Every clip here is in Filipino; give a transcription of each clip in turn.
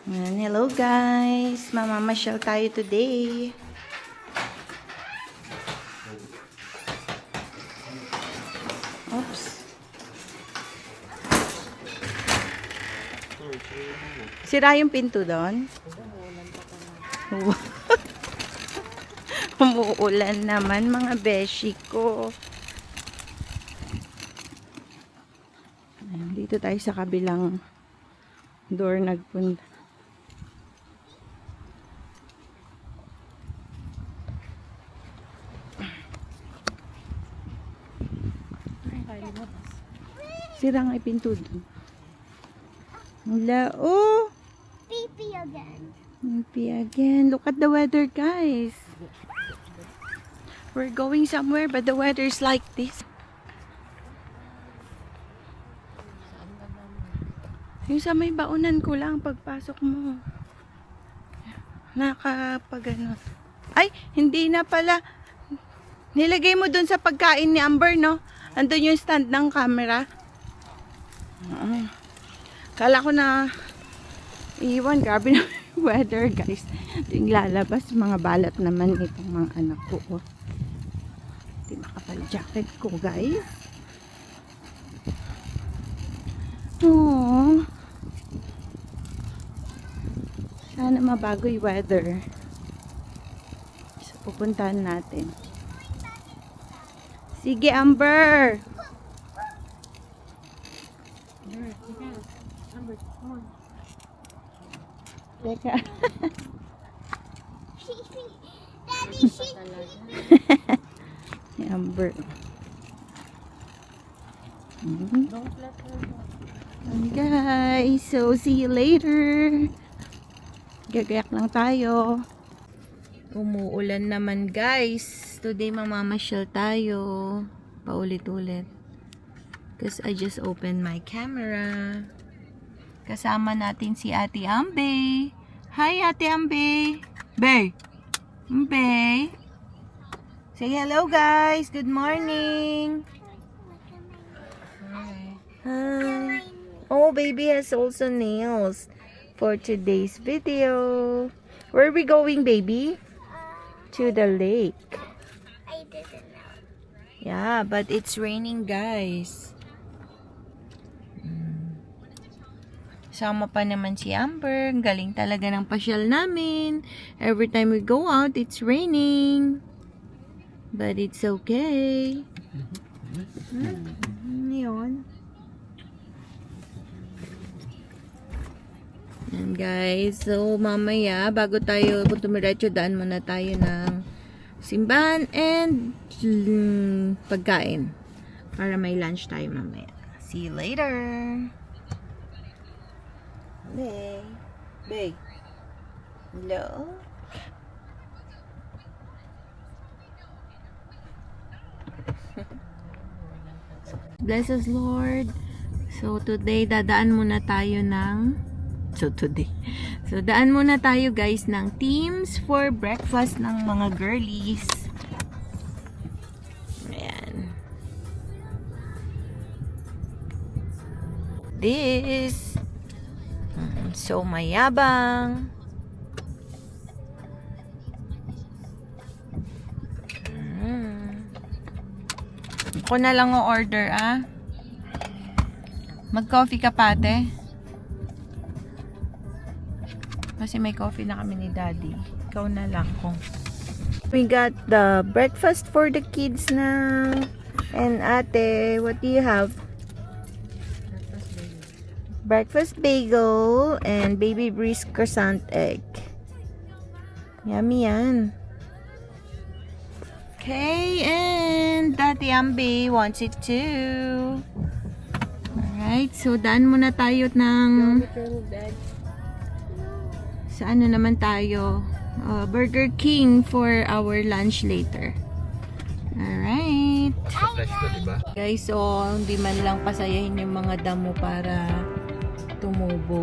Ayan, hello guys! Mamamasyal tayo today. Oops. Sira yung pinto doon? Umuulan naman mga beshi ko. Ayan, dito tayo sa kabilang door nagpunta. Sira nga pinto doon. Wala. Oh! Pee again. Pee again. Look at the weather, guys. We're going somewhere, but the weather is like this. Yung sa may baunan ko lang pagpasok mo. Nakapag ano. Ay, hindi na pala. Nilagay mo dun sa pagkain ni Amber, no? Andun yung stand ng camera. Kala ko na iwan. Grabe na weather, guys. Tuwing lalabas, mga balat naman itong mga anak ko. Oh. Hindi makapal jacket ko, guys. Oh. Sana mabago yung weather. So, pupuntahan natin. Sige, Amber! Teka. Daddy, she. Amber. Guys, so see you later. Gagayak lang tayo. Umuulan naman, guys. Today mamamasyal tayo. Paulit-ulit. Because I just opened my camera. Kasama natin si Ate Ambe. Hi, Ate Ambe. Bay. Bay. Say hello, guys. Good morning. Hi. Oh, baby has also nails for today's video. Where are we going, baby? To the lake. I didn't know. Yeah, but it's raining, guys. Sama pa naman si Amber. Ang galing talaga ng pasyal namin. Every time we go out, it's raining. But it's okay. Yun. And guys, so mamaya, bago tayo tumiretso, daan muna tayo ng simbahan and pagkain. Para may lunch tayo mamaya. See you later! Bay. Bay. Hello? Bless us, Lord. So, today, dadaan muna tayo ng... So, daan muna tayo, guys, ng teams for breakfast ng mga girlies. Ayan. This... So, mayabang. Ako na lang o-order, ah. Mag-coffee ka, pate. Kasi may coffee na kami ni Daddy. Ikaw na lang kung. We got the breakfast for the kids now. And ate, what do you have? Breakfast bagel and baby breeze croissant egg. Yummy yan. Okay, and Daddy Ambi wants it too. Alright, so daan muna tayo ng... Sa ano naman tayo? Burger King for our lunch later. Alright. Guys, so hindi man lang pasayahin yung mga damo para tumubo.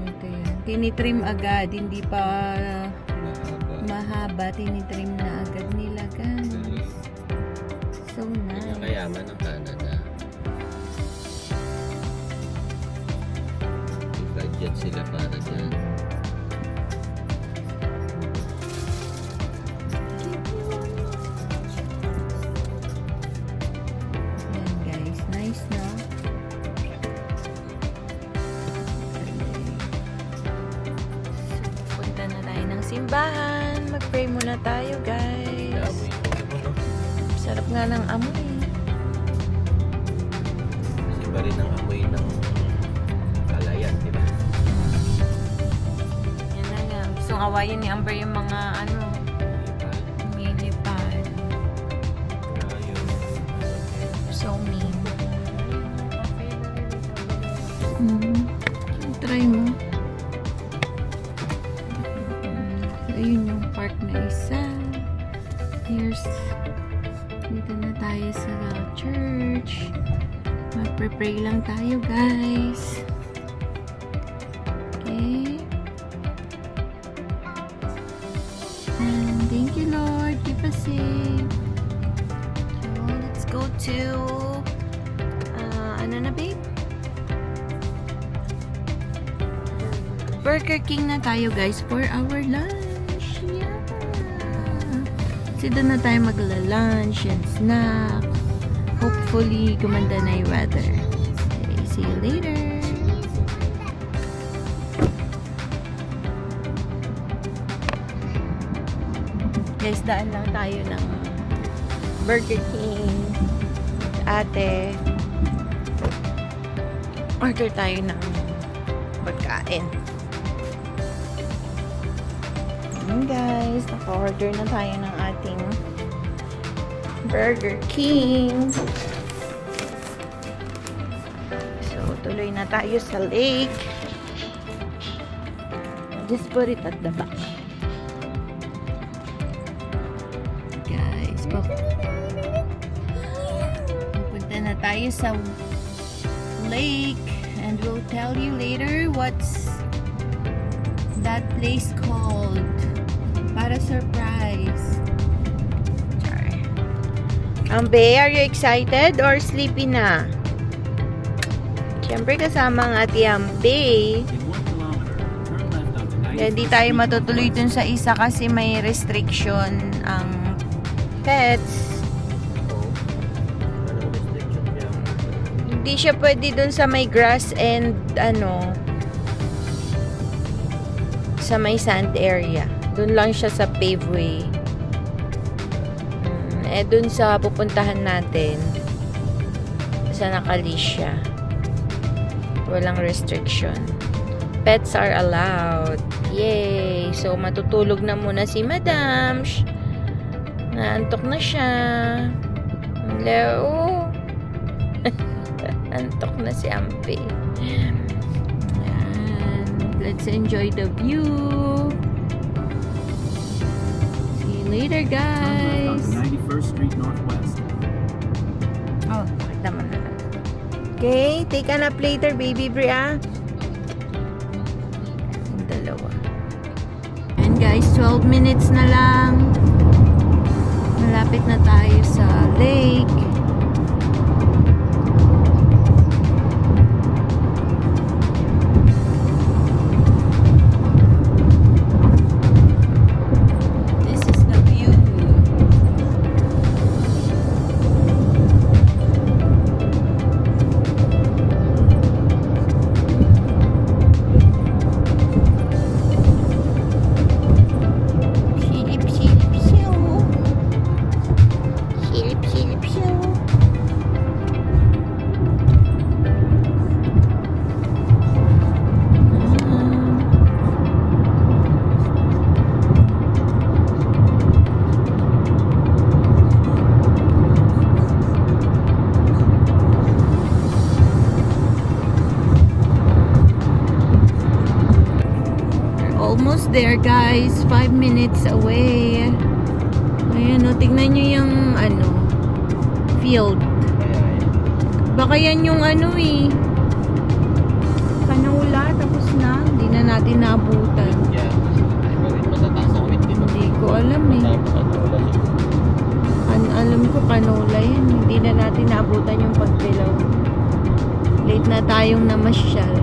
Ito yan. Tinitrim agad, hindi pa mahaba. Tinitrim na agad nila, guys. So nice. Kayaman ng Canada. Budget sila para dyan. Yan guys, nice na. So, punta na tayo ng simbahan. Mag-pray muna tayo guys. Amoy mo, no? Sarap nga ng amoy. Iba rin ang amoy ng kalayan, di ba? Yan na nga. Gustong awayin ni Amber yung mga ano, minipad. Ayun. So mean. Try mo. Ayun yung park na isa. Here's dito na tayo sa church. Magpre-pray lang tayo guys. Okay. And thank you Lord. Keep us safe. So let's go to ano na babe? Burger King na tayo guys for our lunch. Yeah. Kasi doon na tayo magla-lunch and snack. Hopefully, gumanda na yung weather. Okay, see you later. Guys, daan lang tayo ng Burger King. Ate. Order tayo ng pagkain. Guys, naka-order na tayo ng ating Burger King. So, tuloy na tayo sa lake. Just put it at the back. Guys, pupunta na tayo sa lake and we'll tell you later what's that place called. Para surprise. Sorry. Ambe, are you excited or sleepy na? Siyempre kasama ang ati Ambe. Hindi tayo matutuloy dun sa isa kasi may restriction ang pets. Anong restriction niya? Hindi siya pwede dun sa may grass and sa may sand area. Doon lang siya sa paveway. Doon sa pupuntahan natin, sa nakalish siya. Walang restriction. Pets are allowed. Yay! So, matutulog na muna si Madam. Naantok na siya. Hello. Antok na si Ampe. Ayan. Let's enjoy the view. Later, guys. 91st Street Northwest. Oh, pakita mo na lang. Okay, take a nap later, baby Bria. Yung dalawa. And guys, 12 minutes na lang. Malapit na tayo sa lake. Almost there guys, 5 minutes away. Ayan o, tignan nyo yung field. Baka yan yung canola, tapos na, hindi na natin naabutan. Yeah. Matataas ang wind dito. Hindi ko alam alam ko canola yan, hindi na natin naabutan yung pagdilaw. Late na tayong namasyal.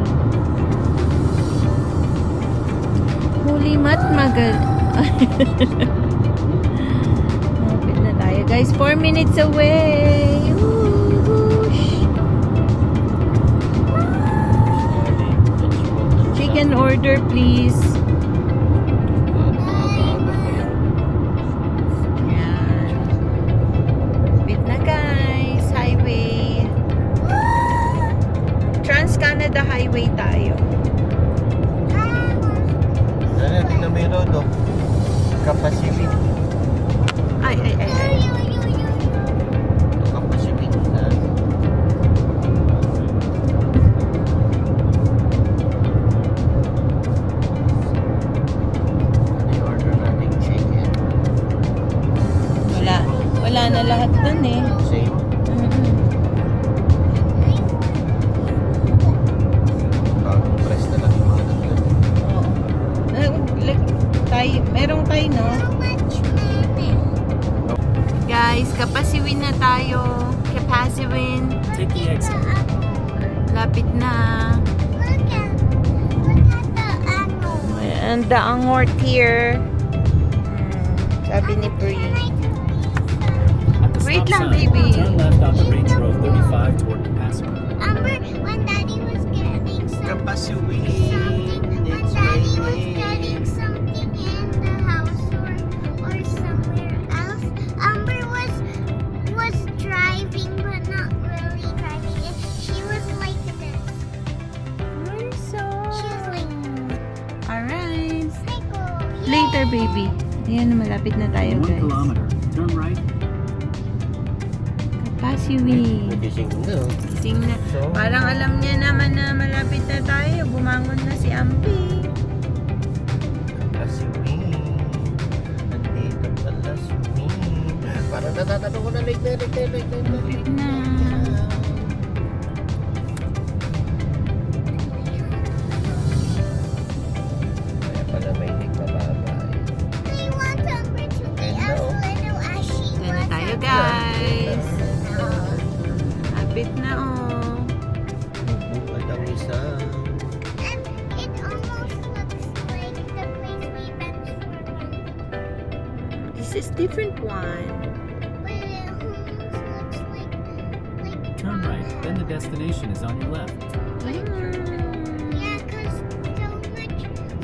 Huli matmagal. Malapit na tayo guys. 4 minutes away. Whoosh. Chicken order please. Yan. Malapit na guys. Highway. Trans-Canada Highway tayo. Ano, tingnan mo yung road, oh. Kapasiwin. Ay. Kapasiwin na. Ano yung order nating chicken? Wala na lahat dun eh. Same. Bagong price na lang yung mga nandun. Merong tayo, no? How much money? Guys, Kapasiwin na tayo. Kapasiwin. Take the exit. Lapit na. Look at the animal. And the Angort here. Sabi ni Brie. At the Wait stop lang, sign, baby. turn left onto Range Road 35 toward Kapasiwin. Remember when Daddy was getting Kapasiwin. when Daddy was getting something in the house or somewhere else? Amber was driving but not really driving it. She was like this. She was like, Alright. Michael, Later, baby. Ayan, malapit na tayo, In 1 guys. kilometer, turn right. Kapasiwin. Nagising na. Gising na. Parang alam niya naman na malapit na tayo. Bumangon na si Ampi. Kapasiwin. Nandito pala si Win. Parang natatanong ko na like na. Malapit na. Kaya pala may link mababa. we want Amber to be as little as she Diyan na was. tayo, guys. Malapit na, oh. Bubuhat ang isa. And it almost looks like the place we went for. This is different one. But it almost looks like Turn right, then the destination is on your left. yeah, 'cause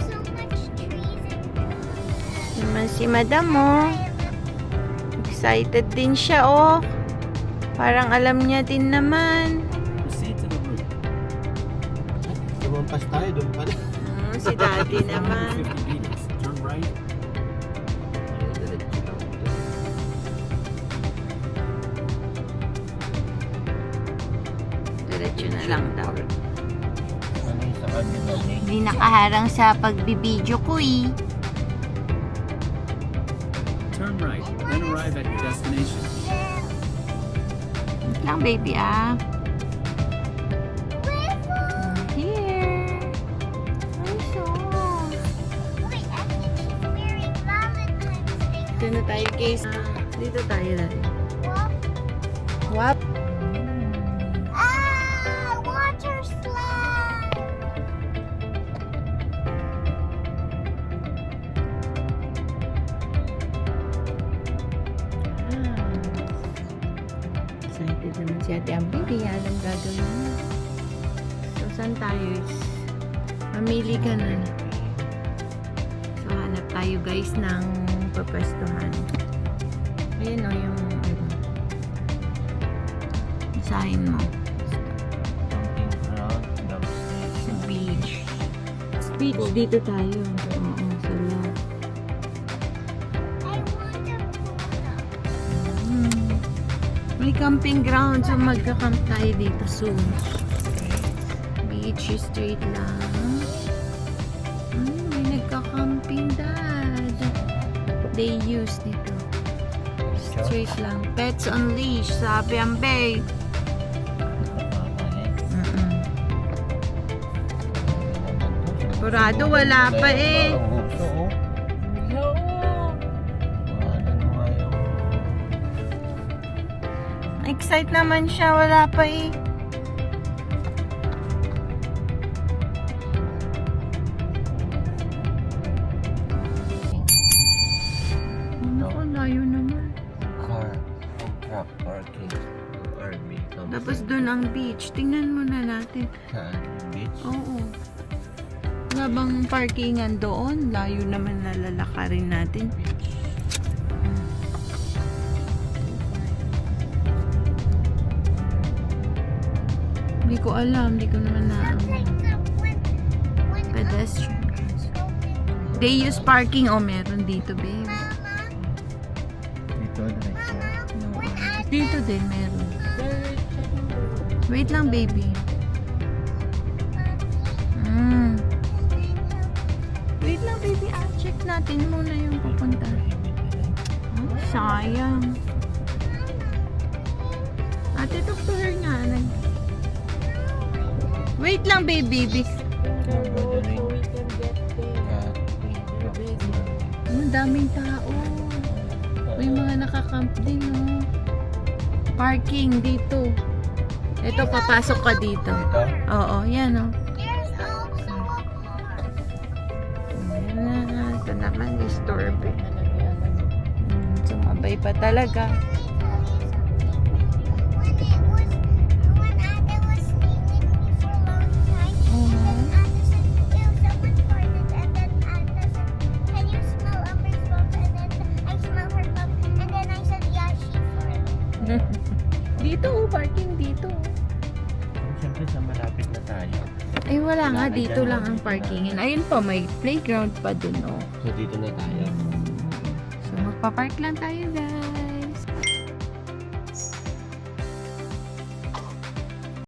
so much trees and Naman si Madam, oh. Excited din siya, oh. Parang alam niya din naman. Proceed to the route. Lumampas tayo doon pala. Si Daddy naman. 150 meters, turn right. Diretso lang ito. Diretso na lang daw. Ano yung sa kanila link? Hindi nakaharang sa pagbibideo ko, eh. Turn right, then arrive at your destination. Wait lang, baby, ah. Here. Ay, so. wait, I think she's wearing Valentine's Day. Dito na tayo, guys. Dito tayo, Daddy. Whoop. Wap. Water slide. Excited naman si Ate Ampi. Hindi niya alam gagawin niya. So, saan tayo? Mamili ka na. So, hanap tayo guys ng papwestuhan. Ayan o yung isahin mo. Something around downstairs. Sa beach. Beach, dito tayo. Oo, sa left. I want a pool. May camping ground. So, magka-camp tayo dito soon. Beach, straight lang. May nagka-camping, Dad. They use dito. Straight lang. Pets on leash. Sabi ang babe. Sigurado wala pa eh. Excite naman siya. Wala pa eh. ang beach. Tingnan muna natin. Saan? Beach? Oo. Wala bang parkingan doon? Layo naman na lalakarin natin. Hindi ko alam. Hindi ko naman na When pedestrian. They use parking. Oh, meron dito, babe. Dito, diretso. No. Dito din meron. Wait lang, baby. Wait lang, baby. Check natin muna yung pupunta. Oh, sayang. Ate, talk to her nga. Wait lang, baby. Ang daming tao. May mga nakakamp din, oh. Parking dito. Ito, papasok ka dito. Dito? Oo, yan, oh. there's also a park. Ayan na. Ito naman, istorbo. Sumabay pa talaga. When Ate was staying with me for a long time, and Ate said, ew, someone farted, and then Ate said, can you smell Amber's bum? And then I smell her bum, and then I said, yeah, she farted. Dito, oh, parking dito. Siyempre sa malapit na tayo. Ay, wala nga. Wala na Dito dyan, lang ang dito parkingin. Ayun pa, may playground pa dun, oh. So dito na tayo. So, magpa-park lang tayo, guys.